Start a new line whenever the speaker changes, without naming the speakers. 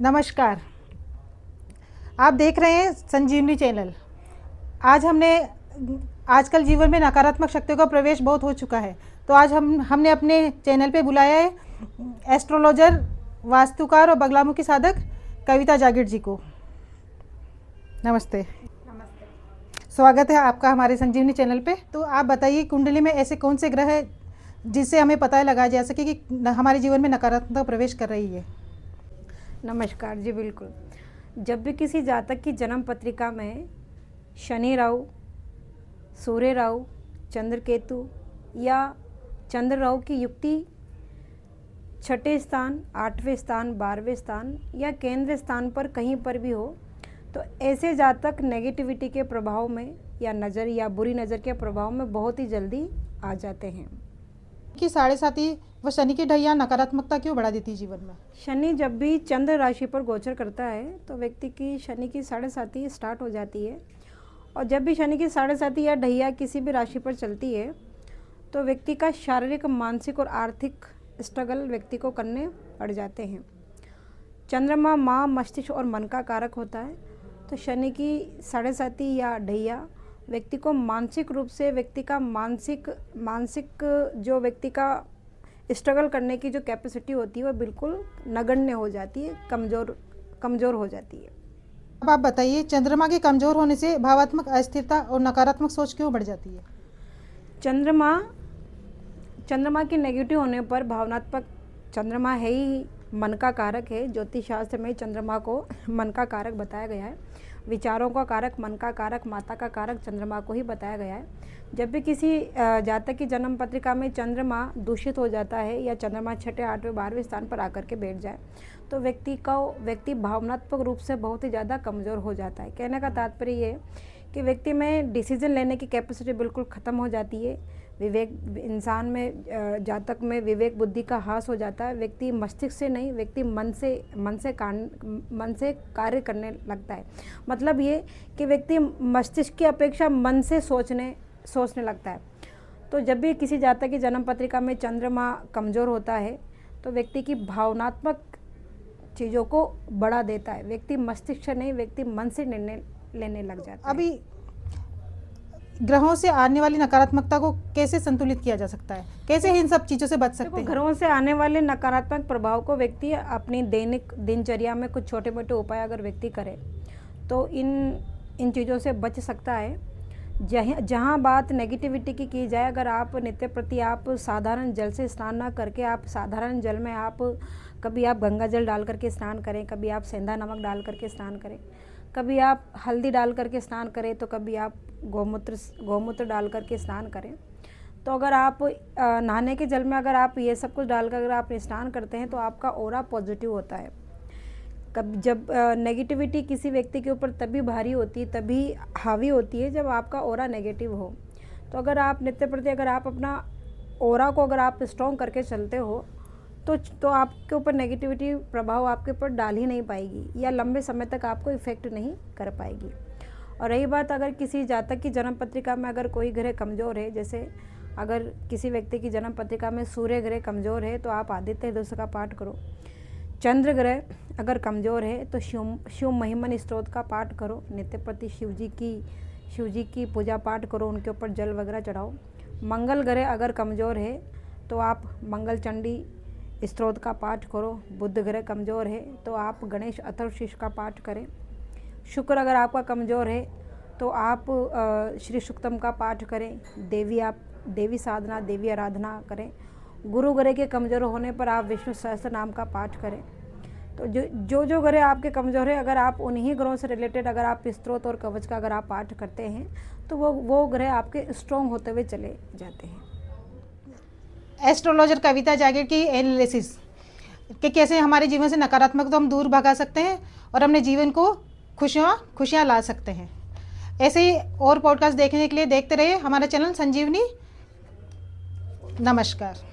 नमस्कार, आप देख रहे हैं संजीवनी चैनल। आज आजकल जीवन में नकारात्मक शक्तियों का प्रवेश बहुत हो चुका है, तो आज हमने अपने चैनल पे बुलाया है एस्ट्रोलॉजर, वास्तुकार और बगलामुखी साधक कविता जागीर जी को। नमस्ते।
नमस्ते।
स्वागत है आपका हमारे संजीवनी चैनल पे। तो आप बताइए, कुंडली में ऐसे कौन से ग्रह है जिससे हमें पता लगाया जा सके कि हमारे जीवन में नकारात्मक प्रवेश कर रही है।
नमस्कार जी, बिल्कुल। जब भी किसी जातक की जन्म पत्रिका में शनि राहु, सूर्य राहु, चंद्र केतु या चंद्र राहु की युक्ति छठे स्थान, 8वें स्थान, 12वें स्थान या केंद्र स्थान पर कहीं पर भी हो, तो ऐसे जातक नेगेटिविटी के प्रभाव में या नज़र या बुरी नज़र के प्रभाव में बहुत ही जल्दी आ जाते हैं।
कि 7.5 वह शनि की ढैया नकारात्मकता क्यों बढ़ा देती है जीवन में।
शनि जब भी चंद्र राशि पर गोचर करता है तो व्यक्ति की शनि की 7.5 स्टार्ट हो जाती है, और जब भी शनि की 7.5 या ढैया किसी भी राशि पर चलती है तो व्यक्ति का शारीरिक, मानसिक और आर्थिक स्ट्रगल व्यक्ति को करने पड़ जाते हैं। चंद्रमा माँ, मस्तिष्क और मन का कारक होता है, तो शनि की 7.5 या ढैया व्यक्ति को मानसिक रूप से व्यक्ति का मानसिक जो व्यक्ति का स्ट्रगल करने की जो कैपेसिटी होती है वो बिल्कुल नगण्य हो जाती है, कमज़ोर हो जाती है।
अब आप बताइए, चंद्रमा के कमज़ोर होने से भावात्मक अस्थिरता और नकारात्मक सोच क्यों बढ़ जाती है।
चंद्रमा की नेगेटिव होने पर भावनात्मक, चंद्रमा है ही मन का कारक है। ज्योतिष शास्त्र में चंद्रमा को मन का कारक बताया गया है। विचारों का कारक, मन का कारक, माता का कारक चंद्रमा को ही बताया गया है। जब भी किसी जातक की जन्म पत्रिका में चंद्रमा दूषित हो जाता है या चंद्रमा 6, 8वें, 12वें स्थान पर आकर के बैठ जाए तो व्यक्ति भावनात्मक रूप से बहुत ही ज़्यादा कमज़ोर हो जाता है। कहने का तात्पर्य ये कि व्यक्ति में डिसीजन लेने की कैपेसिटी बिल्कुल ख़त्म हो जाती है। इंसान में, जातक में विवेक बुद्धि का ह्रास हो जाता है। व्यक्ति मस्तिष्क से नहीं, व्यक्ति मन से कार्य करने लगता है। मतलब ये कि व्यक्ति मस्तिष्क की अपेक्षा मन से सोचने लगता है। तो जब भी किसी जातक की जन्म पत्रिका में चंद्रमा कमज़ोर होता है तो व्यक्ति की भावनात्मक चीज़ों को बढ़ा देता है। व्यक्ति मस्तिष्क से नहीं, व्यक्ति मन से निर्णय लेने लग जाता है।
अभी ग्रहों से आने वाली नकारात्मकता को कैसे संतुलित किया जा सकता है, कैसे इन सब चीज़ों से बच सकते हैं।
ग्रहों से आने वाले नकारात्मक प्रभाव को व्यक्ति अपनी दैनिक दिनचर्या में कुछ छोटे मोटे उपाय अगर व्यक्ति करे तो इन चीज़ों से बच सकता है। जहाँ बात नेगेटिविटी की जाए, अगर आप नित्य प्रति आप साधारण जल से स्नान ना करके आप साधारण जल में कभी आप गंगा जल डाल करके स्नान करें, कभी आप सेंधा नमक डाल करके स्नान करें, कभी आप हल्दी डाल करके स्नान करें, तो कभी आप गौमूत्र डाल करके स्नान करें। तो अगर आप नहाने के जल में अगर आप ये सब कुछ डालकर अगर आप स्नान करते हैं तो आपका ऑरा पॉजिटिव होता है। जब नेगेटिविटी किसी व्यक्ति के ऊपर तभी भारी होती है, तभी हावी होती है जब आपका ऑरा नेगेटिव हो। तो अगर आप नित्य प्रति अगर आप अपना ऑरा को अगर आप स्ट्रॉन्ग करके चलते हो तो आपके ऊपर नेगेटिविटी प्रभाव आपके ऊपर डाल ही नहीं पाएगी या लंबे समय तक आपको इफ़ेक्ट नहीं कर पाएगी। और रही बात, अगर किसी जातक की जन्म पत्रिका में अगर कोई ग्रह कमज़ोर है, जैसे अगर किसी व्यक्ति की जन्म पत्रिका में सूर्य ग्रह कमज़ोर है तो आप आदित्य हृदय का पाठ करो। चंद्र ग्रह अगर कमज़ोर है तो शिव महिमन स्तोत्र का पाठ करो। नित्य प्रति शिव जी की पूजा पाठ करो, उनके ऊपर जल वगैरह चढ़ाओ। मंगल ग्रह अगर कमज़ोर है तो आप मंगल चंडी स्तोत्र का पाठ करो। बुध ग्रह कमज़ोर है तो आप गणेश अथर्वशीर्ष का पाठ करें। शुक्र अगर आपका कमज़ोर है तो आप श्री सूक्तम का पाठ करें। देवी साधना, देवी आराधना करें। गुरु ग्रह के कमज़ोर होने पर आप विष्णु सहस्त्र नाम का पाठ करें। तो जो ग्रह आपके कमज़ोर है, अगर आप उन्हीं ग्रहों से रिलेटेड अगर आप स्तोत्र और कवच का अगर आप पाठ करते हैं तो वो ग्रह आपके स्ट्रॉन्ग होते हुए चले जाते हैं।
एस्ट्रोलॉजर कविता जागीर की एनालिसिस कि कैसे हमारे जीवन से नकारात्मकता हम दूर भगा सकते हैं और अपने जीवन को खुशियाँ ला सकते हैं। ऐसे ही और पॉडकास्ट देखने के लिए देखते रहिए हमारा चैनल संजीवनी। नमस्कार।